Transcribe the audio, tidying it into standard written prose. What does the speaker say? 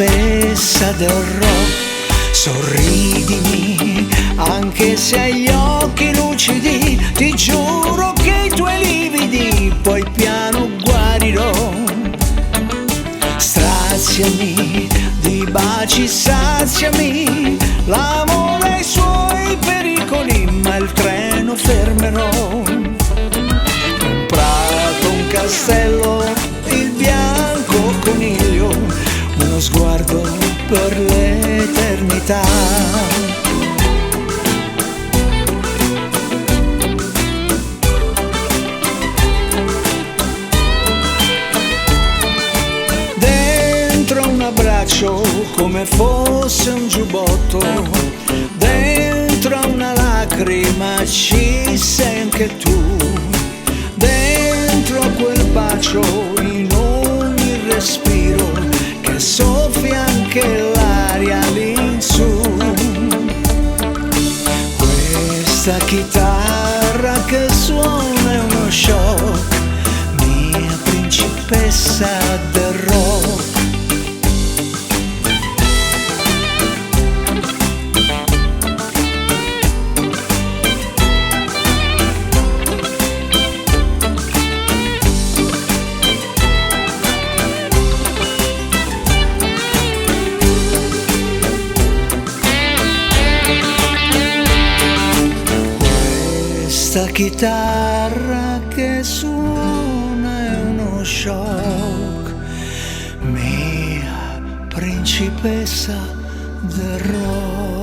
principessa del rock. Sorridimi, anche se hai gli occhi lucidi, ti giuro che i tuoi lividi poi piano guarirò. Straziami di baci, saziami, l'amore ha i suoi pericoli, ma il treno fermerò. Un prato, un castello, il bianco coniglio, uno sguardo per l'eternità. Dentro un abbraccio come fosse un giubbotto, dentro una lacrima ci sei anche tu, dentro quel bacio in ogni respiro che soffia anche l'aria all'insù. Questa chitarra che suona è uno shock, mia principessa del rock. Questa chitarra che suona è uno shock, mia principessa del rock.